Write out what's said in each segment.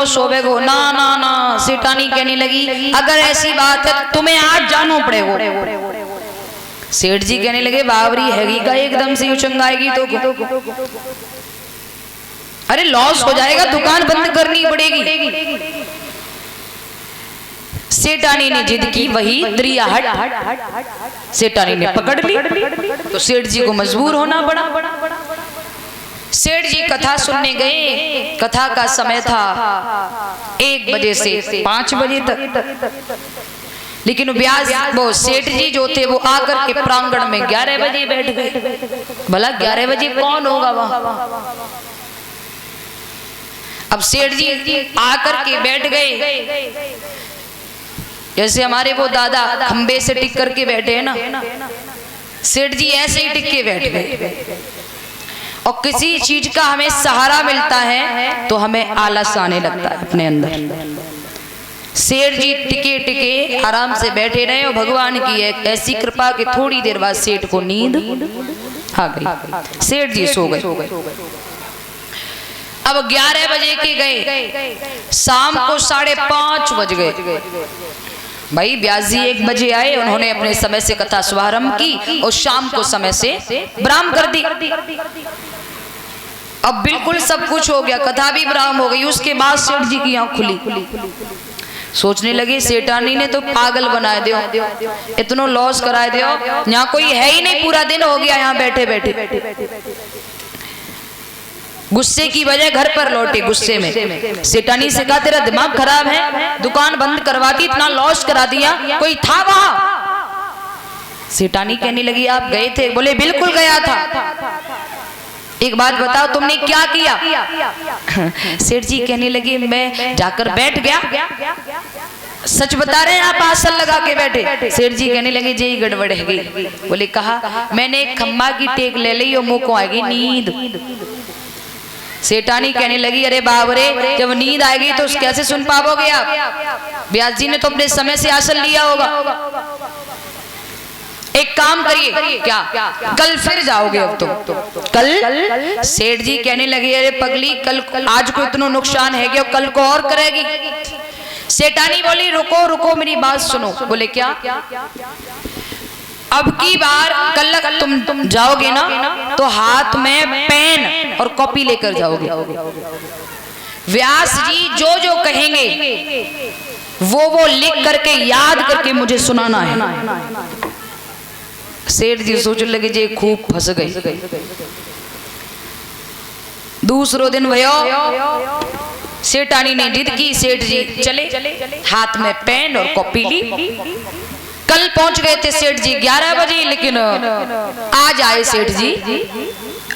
Loss होवेगो। ना ना ना, सेठानी कहने लगी अगर ऐसी बात है तुम्हें आज जानो पड़ेगो। सेठ जी कहने लगे बावरी हैगी का एकदम से उचंगाएगी तो अरे लॉस हो जाएगा, दुकान बंद करनी पड़ेगी। सेठानी ने जिद की, वही द्रियाहट सेठानी ने पकड़ ली तो सेठ जी को मजबूर होना पड़ा। सेठ जी कथा सुनने गए। कथा का समय था 1 बजे से 5 बजे तक, लेकिन ब्याज वो सेठ जी जो थे वो आकर के प्रांगण में 11 बजे बैठ गए। भला 11 बजे कौन होगा वहां? अब सेठ जी आकर के बैठ गए, जैसे हमारे वो दादा खंबे से टिक करके बैठे हैं ना, सेठ जी ऐसे ही टिक के बैठ गए। और किसी चीज का हमें सहारा मिलता है तो हमें आलस आने लगता है अपने अंदर। सेठ जी टिके टिके आराम से बैठे रहे और भगवान की एक ऐसी कृपा कि थोड़ी देर बाद सेठ को नींद आ गई। सेठ जी सो गए। अब 11 बजे के गए, शाम को 5:30 बज गए। भाई ब्यास जी 1 बजे आए, उन्होंने अपने समय से कथा शुभारंभ की और शाम को समय से विराम कर दी। अब बिल्कुल सब कुछ हो गया, कथा भी विराम हो गई। उसके बाद सेठ जी की आंख खुली। सोचने लगे सेठानी ने तो पागल बनाए दियो, इतना लॉस कराए दियो, यहाँ कोई है ही नहीं, पूरा दिन हो गया यहाँ बैठे बैठे। गुस्से की वजह घर पर लौटे गुस्से में। सेठानी से कहा तेरा दिमाग खराब है, दुकान बंद करवा दी, इतना लॉस करा दिया, कोई था वहां? सेठानी कहने लगी आप गए थे? बोले बिल्कुल गया था। एक बात बताओ तुमने क्या किया? सेठ जी कहने लगे मैं जाकर बैठ गया। सच बता रहे हैं आप? आसन लगा के बैठे? सेठ जी कहने लगे जी गड़बड़ है गई। बोले कहा मैंने एक खम्बा की टेक ले ली और मुंह को आएगी नींद। सेठानी कहने लगी अरे बाबरे, जब नींद आएगी तो कैसे सुन पाओगे आप? ब्यास जी ने तो अपने समय से आसन लिया होगा। एक काम करिए, क्या कल फिर जाओगे? अब तो कल? सेठ जी कहने लगे अरे पगली, कल आज को इतना नुकसान है कि कल को और करेगी। सेठानी बोली रुको रुको मेरी बात सुनो। बोले क्या? अब की बार कल तुम जाओगे ना तो हाथ में पेन और कॉपी लेकर जाओगे। व्यास जी जो जो कहेंगे वो लिख करके याद करके मुझे सुनाना है। सेठ जी सोचने लगे जी खूब फंस गए। दूसरो दिन भयो, सेठानी ने जिद की, सेठ जी चले, हाथ में पेन और कॉपी ली। कल पहुंच गए थे सेठ जी 11 बजे, लेकिन आज आए सेठ जी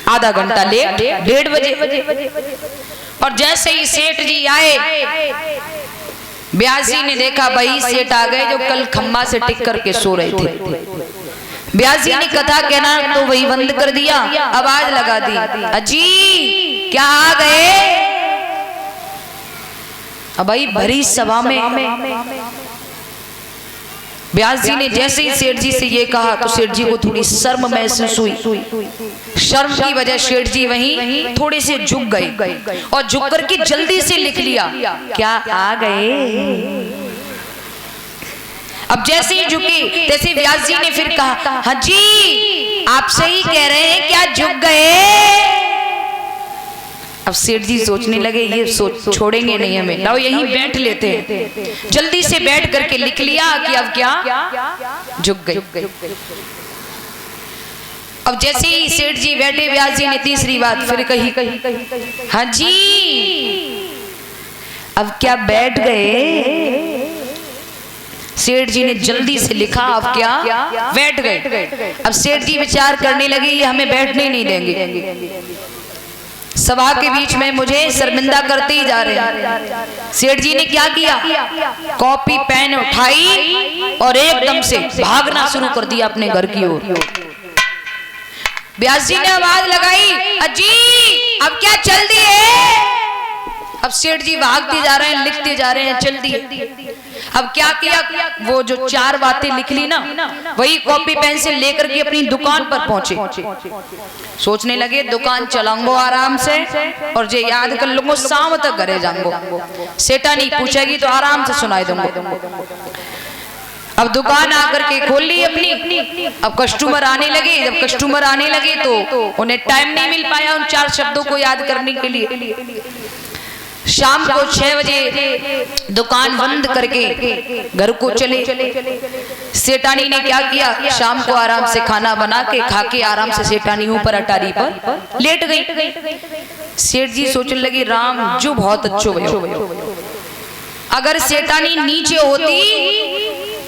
आधा घंटा लेट, 1:30 बजे। और जैसे ही सेठ जी आए, ब्यास जी ने देखा भाई सेठ आ गए जो कल खम्बा से टिक करके सो रहे थे। ब्यास जी ने कथा कहना तो वही बंद कर दिया, आवाज लगा दी अजी क्या आ गए? अब भाई भरी सभा में ब्यास जी ने जैसे ही सेठ जी से ये कहा तो सेठ जी को थोड़ी शर्म महसूस हुई। शर्म की वजह सेठ जी वहीं थोड़े से झुक गए और झुक करके जल्दी से लिख लिया क्या आ गए? अब जैसे ही झुके तैसे व्यास जी ने फिर कहा हाँ जी आप सही कह रहे हैं, क्या झुक गए? अब सेठ जी सोचने लगे ये छोड़ेंगे नहीं हमें, लाओ यहीं बैठ लेते हैं। जल्दी से बैठ करके लिख लिया कि अब क्या झुक गई। अब जैसे ही सेठ जी बैठे, व्यास जी ने तीसरी बात फिर कही हाँ जी अब क्या बैठ गए? सेठ जी ने जल्दी से लिखा अब क्या बैठ गए। अब सेठ जी विचार करने लगे ये हमें बैठने नहीं देंगे, सभा के बीच में मुझे शर्मिंदा करते ही जा रहे हैं। सेठ जी ने क्या किया, कॉपी पेन उठाई और एकदम से भागना शुरू कर दिया अपने घर की ओर। व्यास जी ने आवाज लगाई अजी अब क्या चल दिए? अब सेठ जी भागते जा रहे हैं, लिखते जा रहे हैं, जल्दी। अब क्या किया, वो जो 4 बातें लिख ली ना, वही कॉपी पेंसिल लेकर के अपनी दुकान पर पहुंचे। सोचने लगे दुकान चलाऊंगो आराम से और जे याद कर लूंगो, शाम तक घरे जाऊंगो, सेठानी पूछेगी तो आराम से सुनाई दूंगो। अब दुकान आकर के खोल ली अपनी। अब कस्टमर आने लगे। जब कस्टमर आने लगे तो उन्हें टाइम नहीं मिल पाया उन 4 शब्दों को याद करने के लिए। शाम को 6 बजे दुकान बंद करके घर को चले। सेठानी ने क्या किया, शाम को आराम से खाना बना के खा के आराम से सेठानी ऊपर अटारी पर लेट गई। सेठ जी सोचने लगे राम जो बहुत अच्छो भयो, अगर सेठानी नीचे होती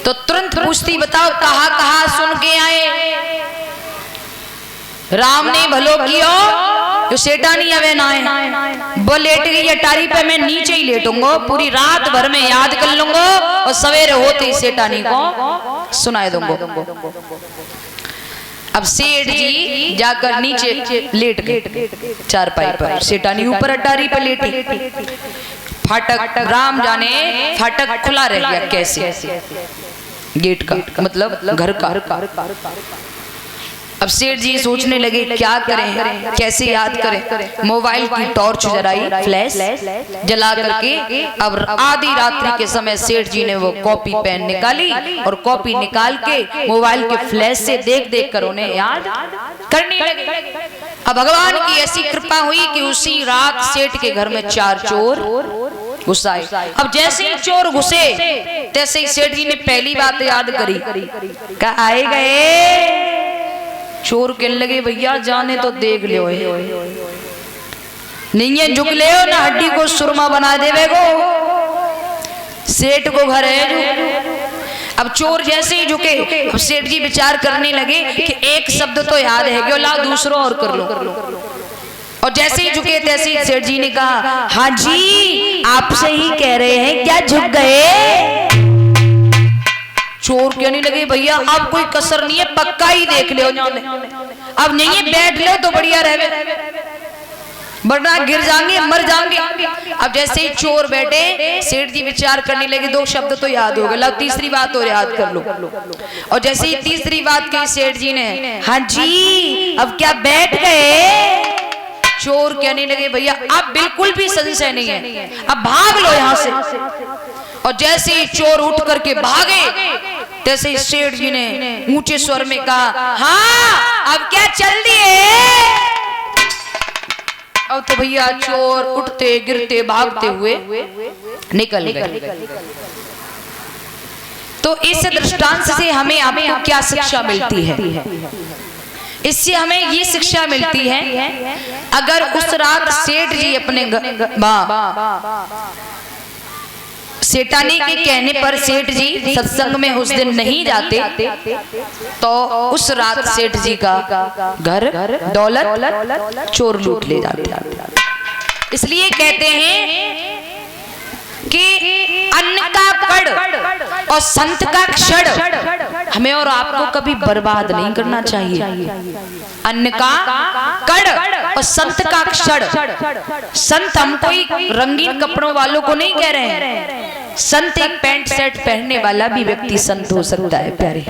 तो तुरंत पूछती बताओ कहाँ कहाँ सुन के आए। राम ने भलो कियो जो सेठानी अवे ना है, वो लेट गई अटारी पे, मैं नीचे ही लेटूंगा, पूरी रात भर में याद कर लूंगा और सवेरे होते ही सेठानी को सुनाए दूंगा। अब सेठ जी जाकर नीचे लेट गए चारपाई पर, सेठानी ऊपर अटारी पे लेटी। फाटक राम जाने फाटक खुला रह गया, कैसे गेट का मतलब घर का। अब सेठ जी सोचने लगे क्या करें, कैसे याद करें। मोबाइल की टॉर्च जलाई, फ्लैश जला करके अब आधी रात्रि के समय सेठ जी ने वो कॉपी पेन निकाली और कॉपी निकाल के मोबाइल के फ्लैश से देख देख कर उन्हें याद करने लगे। अब भगवान की ऐसी कृपा हुई कि उसी रात सेठ के घर में 4 चोर घुस आए। अब जैसे ही चोर घुसे तैसे ही सेठ जी ने पहली बात याद करी, कहा आए गए। चोर कहने लगे भैया जाने तो देख लियो, नहीं है झुक ले ना हड्डी को सुरमा बना देवे गो, सेठ को घर है जो। अब चोर जैसे ही झुके, अब सेठ जी विचार करने लगे कि एक शब्द तो याद है क्यों, लाओ दूसरा और कर लो। और जैसे ही झुके तैसे ही सेठ जी ने कहा हाँ जी आपसे ही कह रहे हैं, क्या झुक गए। चोर कहने लगे भैया अब कोई कसर नहीं है, पक्का ही देख ले, अब नहीं है बैठ लो तो बढ़िया रहे, वरना गिर जाएंगे मर जाएंगे। अब जैसे ही चोर बैठे सेठ जी विचार करने लगे 2 शब्द तो याद हो गए, लो तीसरी बात और याद कर लो। और जैसे ही तीसरी बात कही सेठ जी ने हाँ जी अब क्या बैठ गए। चोर कहने लगे भैया अब बिल्कुल भी संशय नहीं है, अब भाग लो यहां से। और जैसे ही चोर उठ करके भागे तैसे ही सेठ जी ने ऊंचे स्वर में कहा हाँ अब क्या चल दिए। अब तो भैया चोर उठते गिरते भागते हुए निकल गए। तो इस दृष्टांत से हमें आपको क्या शिक्षा मिलती है, इससे हमें ये शिक्षा मिलती है अगर उस रात सेठ जी अपने सेठानी के कहने पर सेठ जी सत्संग में उस दिन नहीं जाते तो उस रात सेठ जी का घर दौलत चोर लूट ले जाते। इसलिए कहते हैं कि अन्न का कड़ और संत का क्षण हमें और आपको कभी बर्बाद नहीं करना चाहिए। अन्न का कड़ और संत का क्षण। संत हम कोई रंगीन कपड़ों वालों को नहीं कह रहे हैं, संत एक पैंट शर्ट पहनने वाला भी व्यक्ति संत हो सकता है प्यारे।